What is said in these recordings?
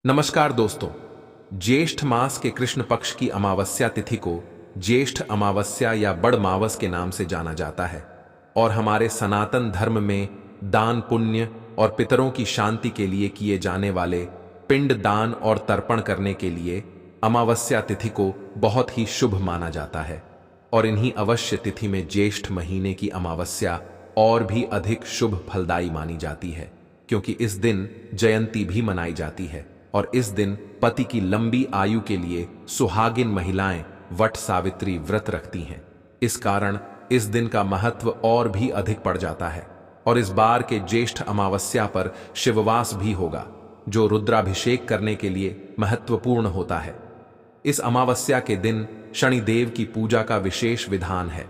नमस्कार दोस्तों। ज्येष्ठ मास के कृष्ण पक्ष की अमावस्या तिथि को ज्येष्ठ अमावस्या या बड़ मावस के नाम से जाना जाता है और हमारे सनातन धर्म में दान पुण्य और पितरों की शांति के लिए किए जाने वाले पिंड दान और तर्पण करने के लिए अमावस्या तिथि को बहुत ही शुभ माना जाता है। और इन्हीं अवश्य तिथि में ज्येष्ठ महीने की अमावस्या और भी अधिक शुभ फलदायी मानी जाती है, क्योंकि इस दिन जयंती भी मनाई जाती है और इस दिन पति की लंबी आयु के लिए सुहागिन महिलाएं वट सावित्री व्रत रखती हैं। इस कारण इस दिन का महत्व और भी अधिक बढ़ जाता है। और इस बार के ज्येष्ठ अमावस्या पर शिववास भी होगा, जो रुद्राभिषेक करने के लिए महत्वपूर्ण होता है। इस अमावस्या के दिन शनिदेव की पूजा का विशेष विधान है।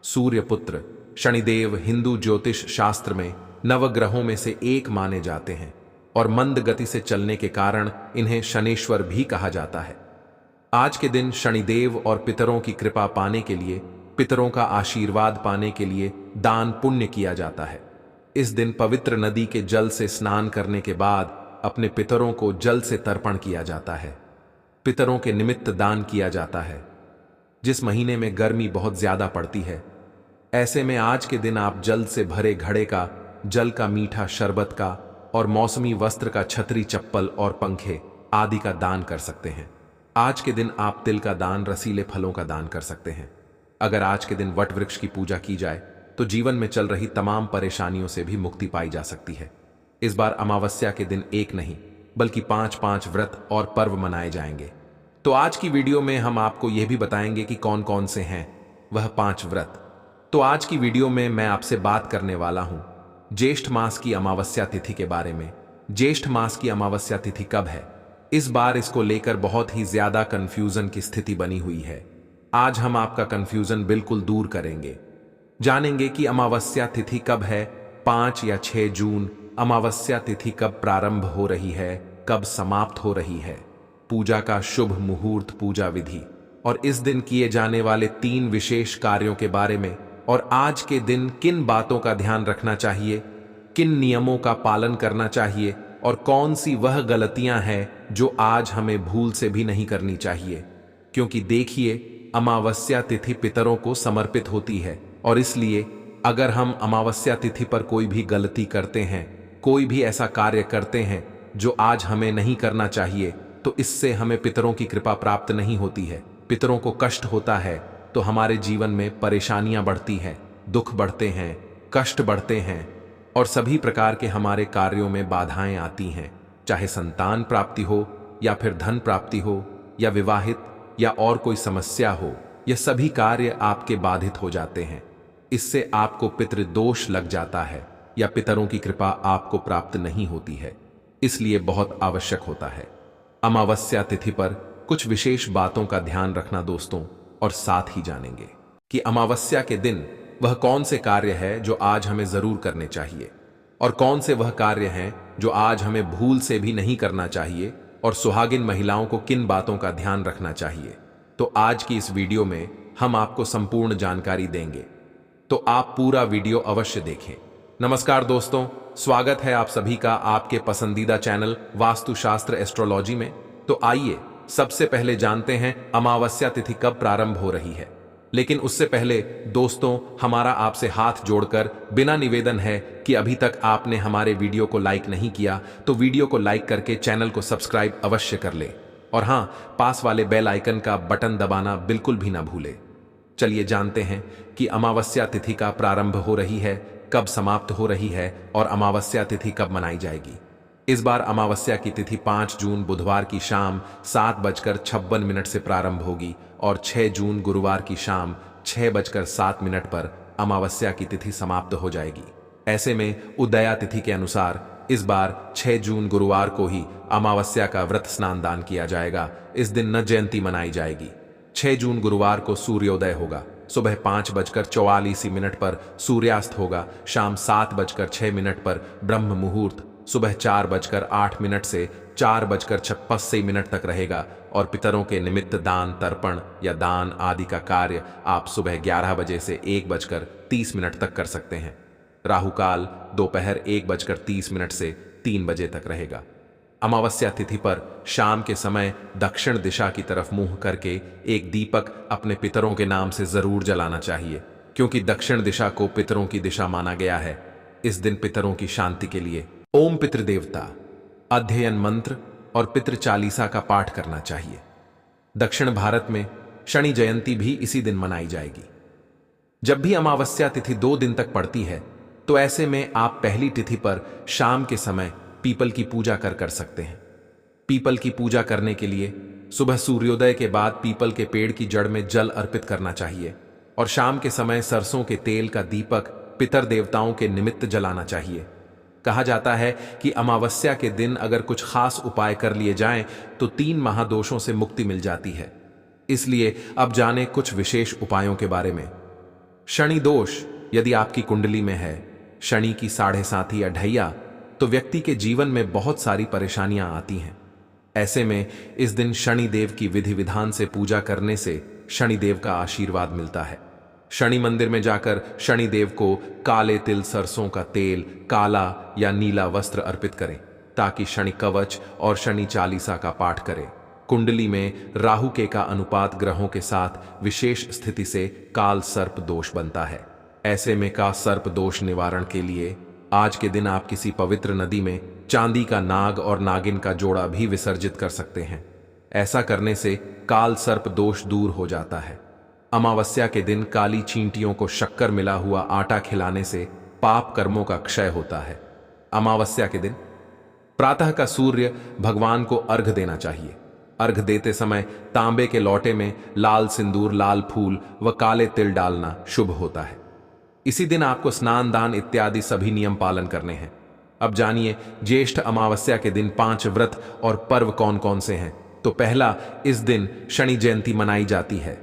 सूर्यपुत्र शनिदेव हिंदू ज्योतिष शास्त्र में नवग्रहों में से एक माने जाते हैं और मंद गति से चलने के कारण इन्हें शनेश्वर भी कहा जाता है। आज के दिन शनिदेव और पितरों की कृपा पाने के लिए, पितरों का आशीर्वाद पाने के लिए दान पुण्य किया जाता है। इस दिन पवित्र नदी के जल से स्नान करने के बाद अपने पितरों को जल से तर्पण किया जाता है। पितरों के निमित्त दान किया जाता है। जिस महीने में गर्मी बहुत ज्यादा पड़ती है, ऐसे में आज के दिन आप जल से भरे घड़े का, जल का मीठा शरबत का और मौसमी वस्त्र का, छतरी चप्पल और पंखे आदि का दान कर सकते हैं। आज के दिन आप तिल का दान, रसीले फलों का दान कर सकते हैं। अगर आज के दिन वट वृक्ष की पूजा की जाए तो जीवन में चल रही तमाम परेशानियों से भी मुक्ति पाई जा सकती है। इस बार अमावस्या के दिन एक नहीं बल्कि 5-5 व्रत और पर्व मनाए जाएंगे। तो आज की वीडियो में हम आपको यह भी बताएंगे कि कौन कौन से हैं वह 5 व्रत। तो आज की वीडियो में मैं आपसे बात करने वाला हूं ज्येष्ठ मास की अमावस्या तिथि के बारे में। ज्येष्ठ मास की अमावस्या तिथि कब है? इस बार इसको लेकर बहुत ही ज्यादा कंफ्यूजन की स्थिति बनी हुई है। आज हम आपका कंफ्यूजन बिल्कुल दूर करेंगे। जानेंगे कि अमावस्या तिथि कब है, 5 या 6 जून। अमावस्या तिथि कब प्रारंभ हो रही है, कब समाप्त हो रही है, पूजा का शुभ मुहूर्त, पूजा विधि और इस दिन किए जाने वाले 3 विशेष कार्यों के बारे में, और आज के दिन किन बातों का ध्यान रखना चाहिए, किन नियमों का पालन करना चाहिए और कौन सी वह गलतियां हैं जो आज हमें भूल से भी नहीं करनी चाहिए। क्योंकि देखिए, अमावस्या तिथि पितरों को समर्पित होती है और इसलिए अगर हम अमावस्या तिथि पर कोई भी गलती करते हैं, कोई भी ऐसा कार्य करते हैं जो आज हमें नहीं करना चाहिए, तो इससे हमें पितरों की कृपा प्राप्त नहीं होती है। पितरों को कष्ट होता है तो हमारे जीवन में परेशानियां बढ़ती हैं, दुख बढ़ते हैं, कष्ट बढ़ते हैं और सभी प्रकार के हमारे कार्यों में बाधाएं आती हैं। चाहे संतान प्राप्ति हो या फिर धन प्राप्ति हो या विवाहित या और कोई समस्या हो, यह सभी कार्य आपके बाधित हो जाते हैं। इससे आपको पितृदोष लग जाता है या पितरों की कृपा आपको प्राप्त नहीं होती है। इसलिए बहुत आवश्यक होता है अमावस्या तिथि पर कुछ विशेष बातों का ध्यान रखना दोस्तों। और साथ ही जानेंगे कि अमावस्या के दिन वह कौन से कार्य है जो आज हमें जरूर करने चाहिए और कौन से वह कार्य हैं जो आज हमें भूल से भी नहीं करना चाहिए, और सुहागिन महिलाओं को किन बातों का ध्यान रखना चाहिए। तो आज की इस वीडियो में हम आपको संपूर्ण जानकारी देंगे, तो आप पूरा वीडियो अवश्य देखें। नमस्कार दोस्तों, स्वागत है आप सभी का आपके पसंदीदा चैनल वास्तुशास्त्र एस्ट्रोलॉजी में। तो आइए सबसे पहले जानते हैं अमावस्या तिथि कब प्रारंभ हो रही है। लेकिन उससे पहले दोस्तों, हमारा आपसे हाथ जोड़कर बिना निवेदन है कि अभी तक आपने हमारे वीडियो को लाइक नहीं किया तो वीडियो को लाइक करके चैनल को सब्सक्राइब अवश्य कर ले और हां, पास वाले बेल आइकन का बटन दबाना बिल्कुल भी ना भूले। चलिए जानते हैं कि अमावस्या तिथि का प्रारंभ हो रही है, कब समाप्त हो रही है और अमावस्या तिथि कब मनाई जाएगी। इस बार अमावस्या की तिथि 5 जून बुधवार की शाम 7:56 से प्रारंभ होगी और 6 जून गुरुवार की शाम 6:07 पर अमावस्या की तिथि समाप्त हो जाएगी। ऐसे में उदया तिथि के अनुसार इस बार 6 जून गुरुवार को ही अमावस्या का व्रत स्नान दान किया जाएगा। इस दिन न जयंती मनाई जाएगी। 6 जून गुरुवार को सूर्योदय होगा, सुबह 5:44 पर सूर्यास्त होगा, शाम 7:06 पर ब्रह्म मुहूर्त सुबह 4:08 से 4:56 तक रहेगा और पितरों के निमित्त दान, तर्पण या दान आदि का कार्य आप सुबह 11 बजे से 1:30 तक कर सकते हैं। राहु काल दोपहर 1:30 से 3 बजे तक रहेगा। अमावस्या तिथि पर शाम के समय दक्षिण दिशा की तरफ मुंह करके एक दीपक अपने पितरों के नाम से जरूर जलाना चाहिए, क्योंकि दक्षिण दिशा को पितरों की दिशा माना गया है। इस दिन पितरों की शांति के लिए ओम पितृदेवता अध्ययन मंत्र और पितृ चालीसा का पाठ करना चाहिए। दक्षिण भारत में शनि जयंती भी इसी दिन मनाई जाएगी। जब भी अमावस्या तिथि 2 दिन तक पड़ती है तो ऐसे में आप पहली तिथि पर शाम के समय पीपल की पूजा कर सकते हैं। पीपल की पूजा करने के लिए सुबह सूर्योदय के बाद पीपल के पेड़ की जड़ में जल अर्पित करना चाहिए और शाम के समय सरसों के तेल का दीपक पितर देवताओं के निमित्त जलाना चाहिए। कहा जाता है कि अमावस्या के दिन अगर कुछ खास उपाय कर लिए जाएं तो 3 महादोषों से मुक्ति मिल जाती है। इसलिए अब जाने कुछ विशेष उपायों के बारे में। शनि दोष यदि आपकी कुंडली में है, शनि की 7.5 या ढैया, तो व्यक्ति के जीवन में बहुत सारी परेशानियां आती हैं। ऐसे में इस दिन शनि देव की विधि विधान से पूजा करने से शनि देव का आशीर्वाद मिलता है। शनि मंदिर में जाकर शनि देव को काले तिल, सरसों का तेल, काला या नीला वस्त्र अर्पित करें ताकि शनि कवच और शनि चालीसा का पाठ करें। कुंडली में राहु के का अनुपात ग्रहों के साथ विशेष स्थिति से काल सर्प दोष बनता है। ऐसे में का सर्प दोष निवारण के लिए आज के दिन आप किसी पवित्र नदी में चांदी का नाग और नागिन का जोड़ा भी विसर्जित कर सकते हैं। ऐसा करने से काल सर्प दोष दूर हो जाता है। अमावस्या के दिन काली चींटियों को शक्कर मिला हुआ आटा खिलाने से पाप कर्मों का क्षय होता है। अमावस्या के दिन प्रातः का सूर्य भगवान को अर्घ देना चाहिए। अर्घ देते समय तांबे के लोटे में लाल सिंदूर, लाल फूल व काले तिल डालना शुभ होता है। इसी दिन आपको स्नान दान इत्यादि सभी नियम पालन करने हैं। अब जानिए ज्येष्ठ अमावस्या के दिन 5 व्रत और पर्व कौन कौन से हैं। तो पहला, इस दिन शनि जयंती मनाई जाती है।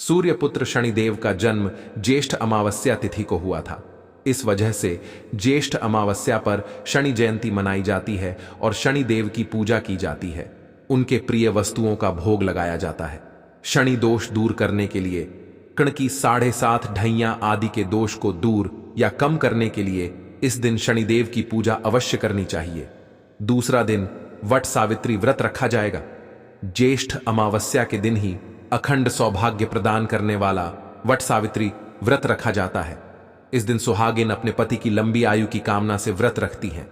सूर्यपुत्र शनिदेव का जन्म ज्येष्ठ अमावस्या तिथि को हुआ था। इस वजह से ज्येष्ठ अमावस्या पर शनि जयंती मनाई जाती है और शनि देव की पूजा की जाती है। उनके प्रिय वस्तुओं का भोग लगाया जाता है। शनि दोष दूर करने के लिए कण की 7.5 ढैया आदि के दोष को दूर या कम करने के लिए इस दिन शनिदेव की पूजा अवश्य करनी चाहिए। दूसरा दिन वट सावित्री व्रत रखा जाएगा। ज्येष्ठ अमावस्या के दिन ही अखंड सौभाग्य प्रदान करने वाला वट सावित्री व्रत रखा जाता है। इस दिन सुहागिन अपने पति की लंबी आयु की कामना से व्रत रखती हैं।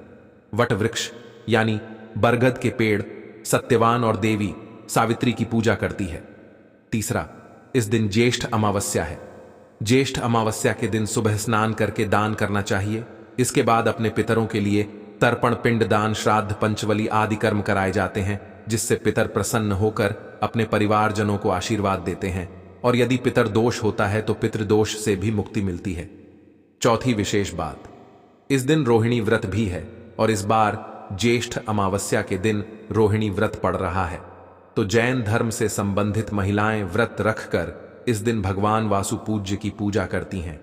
वट वृक्ष यानी बरगद के पेड़, सत्यवान और देवी सावित्री की पूजा करती है। तीसरा, इस दिन ज्येष्ठ अमावस्या है। ज्येष्ठ अमावस्या के दिन सुबह स्नान करके दान करना चाहिए। इसके बाद अपने पितरों के लिए तर्पण, पिंड दान, श्राद्ध, पंचवली आदि कर्म कराए जाते हैं, जिससे पितर प्रसन्न होकर अपने परिवारजनों को आशीर्वाद देते हैं और यदि पितर दोष होता है तो पितृदोष से भी मुक्ति मिलती है। चौथी विशेष बात, इस दिन रोहिणी व्रत भी है और इस बार ज्येष्ठ अमावस्या के दिन रोहिणी व्रत पड़ रहा है। तो जैन धर्म से संबंधित महिलाएं व्रत रखकर इस दिन भगवान वासु पूज्य की पूजा करती हैं।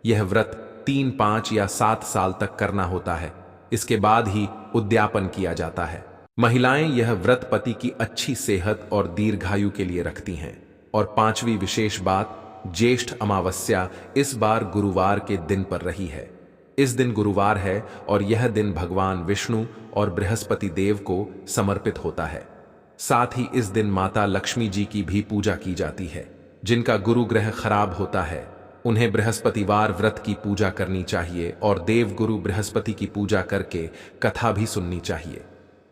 यह व्रत 3, 5 या 7 साल तक करना होता है। इसके बाद ही उद्यापन किया जाता है। महिलाएं यह व्रत पति की अच्छी सेहत और दीर्घायु के लिए रखती हैं। और 5वीं विशेष बात, ज्येष्ठ अमावस्या इस बार गुरुवार के दिन पर रही है। इस दिन गुरुवार है और यह दिन भगवान विष्णु और बृहस्पति देव को समर्पित होता है। साथ ही इस दिन माता लक्ष्मी जी की भी पूजा की जाती है। जिनका गुरु ग्रह खराब होता है उन्हें बृहस्पतिवार व्रत की पूजा करनी चाहिए और देव गुरु बृहस्पति की पूजा करके कथा भी सुननी चाहिए।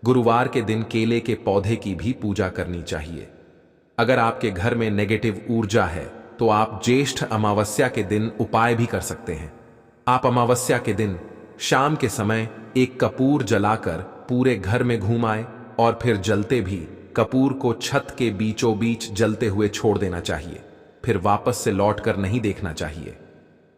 गुरुवार के दिन केले के पौधे की भी पूजा करनी चाहिए। अगर आपके घर में नेगेटिव ऊर्जा है तो आप ज्येष्ठ अमावस्या के दिन उपाय भी कर सकते हैं। आप अमावस्या के दिन शाम के समय एक कपूर जलाकर पूरे घर में घूम आए और फिर जलते भी कपूर को छत के बीचों बीच जलते हुए छोड़ देना चाहिए। फिर वापस से लौटकर नहीं देखना चाहिए।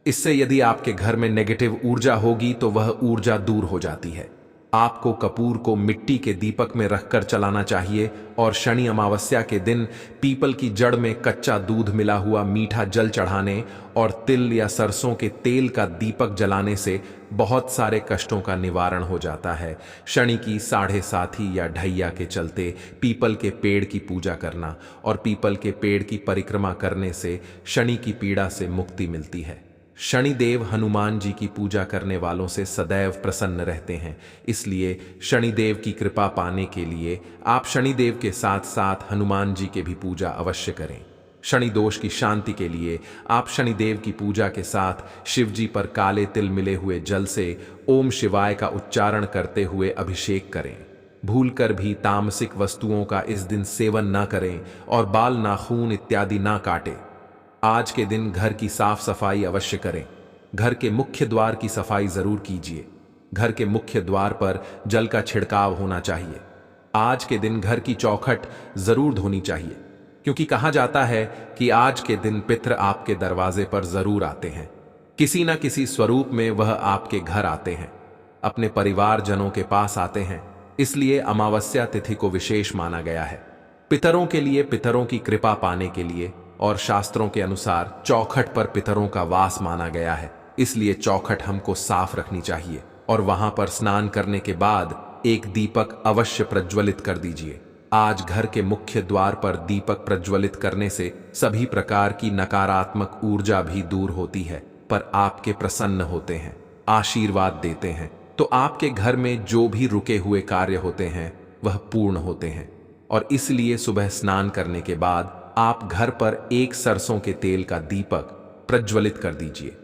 इससे यदि आपके घर में नेगेटिव ऊर्जा होगी तो वह ऊर्जा दूर हो जाती है। आपको कपूर को मिट्टी के दीपक में रखकर चलाना चाहिए और शनि अमावस्या के दिन पीपल की जड़ में कच्चा दूध मिला हुआ मीठा जल चढ़ाने और तिल या सरसों के तेल का दीपक जलाने से बहुत सारे कष्टों का निवारण हो जाता है। शनि की 7.5 या ढैया के चलते पीपल के पेड़ की पूजा करना और पीपल के पेड़ की परिक्रमा करने से शनि की पीड़ा से मुक्ति मिलती है। शनिदेव हनुमान जी की पूजा करने वालों से सदैव प्रसन्न रहते हैं। इसलिए शनिदेव की कृपा पाने के लिए आप शनिदेव के साथ साथ हनुमान जी के भी पूजा अवश्य करें। शनि दोष की शांति के लिए आप शनिदेव की पूजा के साथ शिव जी पर काले तिल मिले हुए जल से ओम शिवाय का उच्चारण करते हुए अभिषेक करें। भूलकर भी तामसिक वस्तुओं का इस दिन सेवन न करें और बाल नाखून इत्यादि ना काटें। आज के दिन घर की साफ सफाई अवश्य करें। घर के मुख्य द्वार की सफाई जरूर कीजिए। घर के मुख्य द्वार पर जल का छिड़काव होना चाहिए। आज के दिन घर की चौखट जरूर धोनी चाहिए, क्योंकि कहा जाता है कि आज के दिन पितृ आपके दरवाजे पर जरूर आते हैं। किसी न किसी स्वरूप में वह आपके घर आते हैं, अपने परिवारजनों के पास आते हैं। इसलिए अमावस्या तिथि को विशेष माना गया है। पितरों के लिए, पितरों की कृपा पाने के लिए और शास्त्रों के अनुसार चौखट पर पितरों का वास माना गया है। इसलिए चौखट हमको साफ रखनी चाहिए और वहां पर स्नान करने के बाद एक दीपक अवश्य प्रज्वलित कर दीजिए। आज घर के मुख्य द्वार पर दीपक प्रज्वलित करने से सभी प्रकार की नकारात्मक ऊर्जा भी दूर होती है, पर आपके प्रसन्न होते हैं, आशीर्वाद देते हैं। तो आपके घर में जो भी रुके हुए कार्य होते हैं वह पूर्ण होते हैं। और इसलिए सुबह स्नान करने के बाद आप घर पर एक सरसों के तेल का दीपक प्रज्वलित कर दीजिए।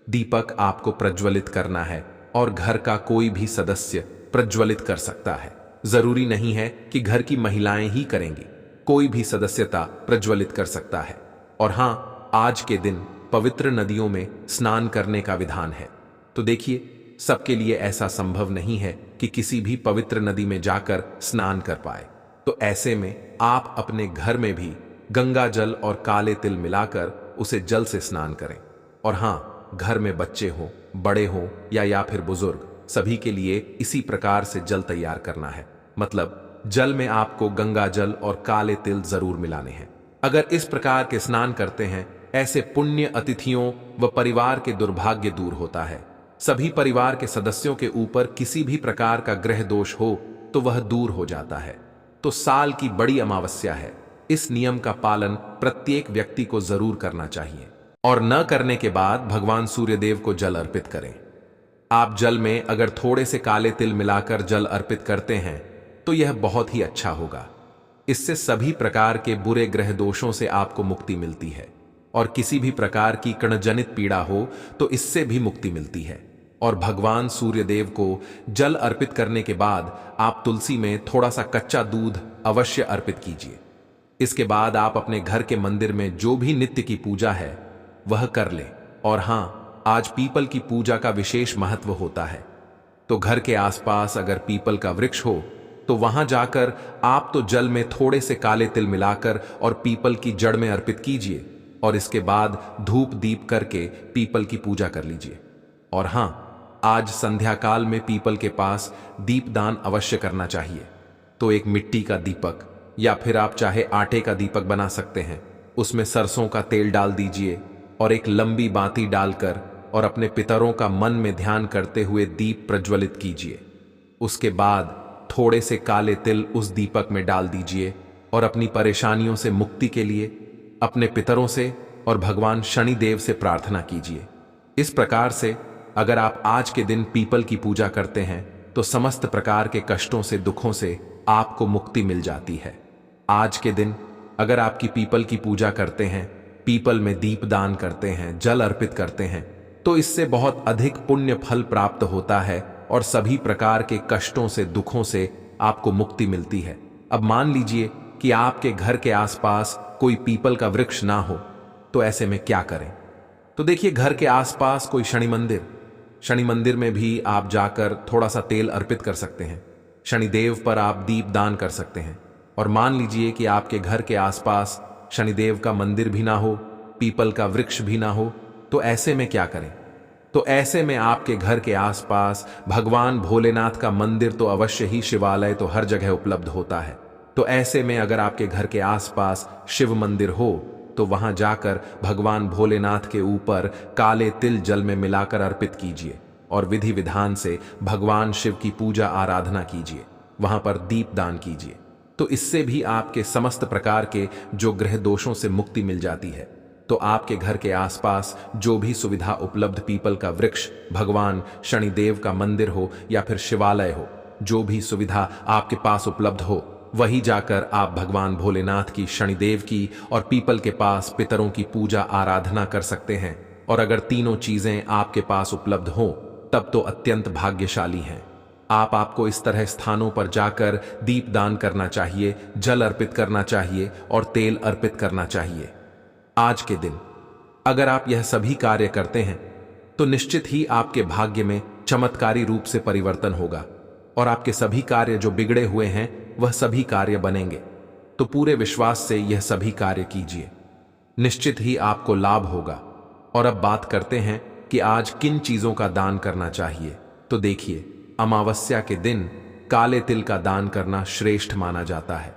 दीपक आपको प्रज्वलित करना है और घर का कोई भी सदस्य प्रज्वलित कर सकता है। जरूरी नहीं है कि घर की महिलाएं ही करेंगी, कोई भी सदस्यता प्रज्वलित कर सकता है। और हां, आज के दिन पवित्र नदियों में स्नान करने का विधान है। तो देखिए, सबके लिए ऐसा संभव नहीं है कि किसी भी पवित्र नदी में जाकर स्नान कर पाए। तो ऐसे में आप अपने घर में भी गंगा जल और काले तिल मिलाकर उसे जल से स्नान करें। और हां, घर में बच्चे हों, बड़े हों या फिर बुजुर्ग, सभी के लिए इसी प्रकार से जल तैयार करना है। मतलब जल में आपको गंगा जल और काले तिल जरूर मिलाने हैं। अगर इस प्रकार के स्नान करते हैं, ऐसे पुण्य अतिथियों व परिवार के दुर्भाग्य दूर होता है। सभी परिवार के सदस्यों के ऊपर किसी भी प्रकार का ग्रह दोष हो तो वह दूर हो जाता है। तो साल की बड़ी अमावस्या है, इस नियम का पालन प्रत्येक व्यक्ति को जरूर करना चाहिए। और न करने के बाद भगवान सूर्यदेव को जल अर्पित करें। आप जल में अगर थोड़े से काले तिल मिलाकर जल अर्पित करते हैं तो यह बहुत ही अच्छा होगा। इससे सभी प्रकार के बुरे ग्रह दोषों से आपको मुक्ति मिलती है और किसी भी प्रकार की कणजनित पीड़ा हो तो इससे भी मुक्ति मिलती है। और भगवान सूर्यदेव को जल अर्पित करने के बाद आप तुलसी में थोड़ा सा कच्चा दूध अवश्य अर्पित कीजिए। इसके बाद आप अपने घर के मंदिर में जो भी नित्य की पूजा है वह कर लें। और हां, आज पीपल की पूजा का विशेष महत्व होता है। तो घर के आसपास अगर पीपल का वृक्ष हो तो वहां जाकर आप तो जल में थोड़े से काले तिल मिलाकर और पीपल की जड़ में अर्पित कीजिए और इसके बाद धूप दीप करके पीपल की पूजा कर लीजिए। और हां, आज संध्या काल में पीपल के पास दीपदान अवश्य करना चाहिए। तो एक मिट्टी का दीपक या फिर आप चाहे आटे का दीपक बना सकते हैं, उसमें सरसों का तेल डाल दीजिए और एक लंबी बाती डालकर और अपने पितरों का मन में ध्यान करते हुए दीप प्रज्वलित कीजिए। उसके बाद थोड़े से काले तिल उस दीपक में डाल दीजिए और अपनी परेशानियों से मुक्ति के लिए अपने पितरों से और भगवान शनिदेव से प्रार्थना कीजिए। इस प्रकार से अगर आप आज के दिन पीपल की पूजा करते हैं तो समस्त प्रकार के कष्टों से, दुखों से आपको मुक्ति मिल जाती है। आज के दिन अगर आपकी पीपल की पूजा करते हैं, पीपल में दीप दान करते हैं, जल अर्पित करते हैं, तो इससे बहुत अधिक पुण्य फल प्राप्त होता है और सभी प्रकार के कष्टों से, दुखों से आपको मुक्ति मिलती है। अब मान लीजिए कि आपके घर के आसपास कोई पीपल का वृक्ष ना हो, तो ऐसे में क्या करें? तो देखिए, घर के आसपास कोई शनि मंदिर में भी आप जाकर थोड़ा सा तेल अर्पित कर सकते हैं। शनिदेव पर आप दीप दान कर सकते हैं। और मान लीजिए कि आपके घर के आसपास शनिदेव का मंदिर भी ना हो, पीपल का वृक्ष भी ना हो, तो ऐसे में क्या करें? तो ऐसे में आपके घर के आसपास भगवान भोलेनाथ का मंदिर तो अवश्य ही, शिवालय तो हर जगह उपलब्ध होता है। तो ऐसे में अगर आपके घर के आसपास शिव मंदिर हो तो वहां जाकर भगवान भोलेनाथ के ऊपर काले तिल जल में मिलाकर अर्पित कीजिए और विधि विधान से भगवान शिव की पूजा आराधना कीजिए, वहां पर दीप दान कीजिए। तो इससे भी आपके समस्त प्रकार के जो ग्रह दोषों से मुक्ति मिल जाती है। तो आपके घर के आसपास जो भी सुविधा उपलब्ध पीपल का वृक्ष, भगवान शनिदेव का मंदिर हो या फिर शिवालय हो, जो भी सुविधा आपके पास उपलब्ध हो, वहीं जाकर आप भगवान भोलेनाथ की, शनिदेव की और पीपल के पास पितरों की पूजा आराधना कर सकते हैं। और अगर तीनों चीजें आपके पास उपलब्ध हो तब तो अत्यंत भाग्यशाली हैं। आपको इस तरह स्थानों पर जाकर दीप दान करना चाहिए, जल अर्पित करना चाहिए और तेल अर्पित करना चाहिए। आज के दिन अगर आप यह सभी कार्य करते हैं तो निश्चित ही आपके भाग्य में चमत्कारी रूप से परिवर्तन होगा और आपके सभी कार्य जो बिगड़े हुए हैं वह सभी कार्य बनेंगे। तो पूरे विश्वास से यह सभी कार्य कीजिए, निश्चित ही आपको लाभ होगा। और अब बात करते हैं कि आज किन चीजों का दान करना चाहिए। तो देखिए, अमावस्या के दिन काले तिल का दान करना श्रेष्ठ माना जाता है।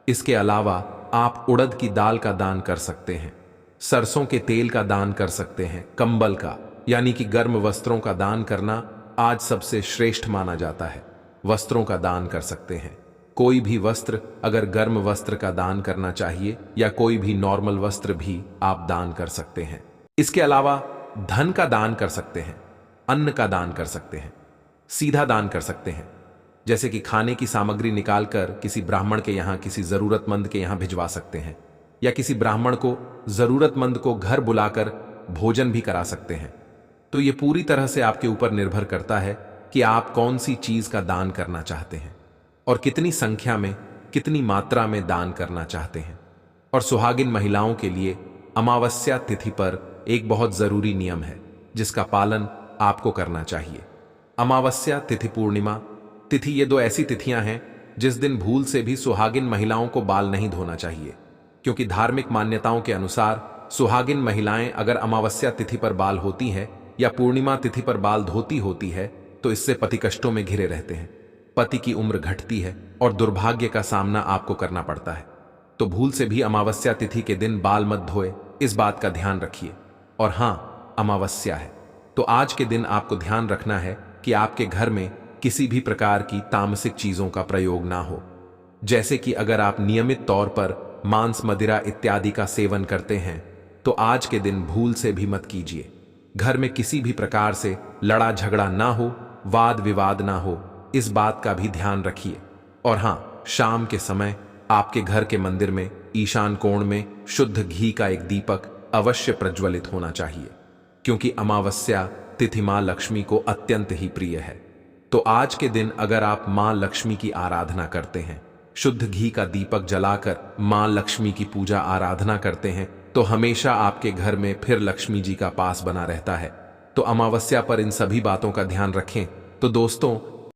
इसके अलावा आप उड़द की दाल का दान कर सकते हैं, सरसों के तेल का दान कर सकते हैं, कंबल का यानी कि गर्म वस्त्रों का दान करना आज सबसे श्रेष्ठ माना जाता है। वस्त्रों का दान कर सकते हैं, कोई भी वस्त्र, अगर गर्म वस्त्र का दान करना चाहिए या कोई भी नॉर्मल वस्त्र भी आप दान कर सकते हैं। इसके अलावा धन का दान कर सकते हैं, अन्न का दान कर सकते हैं, सीधा दान कर सकते हैं, जैसे कि खाने की सामग्री निकालकर किसी ब्राह्मण के यहां, किसी जरूरतमंद के यहां भिजवा सकते हैं, या किसी ब्राह्मण को, जरूरतमंद को घर बुलाकर भोजन भी करा सकते हैं। तो यह पूरी तरह से आपके ऊपर निर्भर करता है कि आप कौन सी चीज का दान करना चाहते हैं और कितनी संख्या में, कितनी मात्रा में दान करना चाहते हैं। और सुहागिन महिलाओं के लिए अमावस्या तिथि पर एक बहुत जरूरी नियम है जिसका पालन आपको करना चाहिए। अमावस्या तिथि, पूर्णिमा तिथि, ये दो ऐसी तिथियां हैं जिस दिन भूल से भी सुहागिन महिलाओं को बाल नहीं धोना चाहिए, क्योंकि धार्मिक मान्यताओं के अनुसार सुहागिन महिलाएं अगर अमावस्या तिथि पर बाल होती हैं या पूर्णिमा तिथि पर बाल धोती होती है तो इससे पति कष्टों में घिरे रहते हैं, पति की उम्र घटती है और दुर्भाग्य का सामना आपको करना पड़ता है। तो भूल से भी अमावस्या तिथि के दिन बाल मत धोए, इस बात का ध्यान रखिए। और हां, अमावस्या है तो आज के दिन आपको ध्यान रखना है कि आपके घर में किसी भी प्रकार की तामसिक चीजों का प्रयोग ना हो। जैसे कि अगर आप नियमित तौर पर मांस, मदिरा इत्यादि का सेवन करते हैं तो आज के दिन भूल से भी मत कीजिए। घर में किसी भी प्रकार से लड़ा झगड़ा ना हो, वाद विवाद ना हो, इस बात का भी ध्यान रखिए। और हां, शाम के समय आपके घर के मंदिर में ईशान कोण में शुद्ध घी का एक दीपक अवश्य प्रज्वलित होना चाहिए, क्योंकि अमावस्या तिथि मां लक्ष्मी को अत्यंत ही प्रिय है। तो आज के दिन अगर आप मां लक्ष्मी की आराधना करते हैं, शुद्ध घी का दीपक जलाकर मां लक्ष्मी की पूजा आराधना करते हैं, तो हमेशा आपके घर में फिर लक्ष्मी जी का पास बना रहता है। तो अमावस्या पर इन सभी बातों का ध्यान रखें। तो दोस्तों,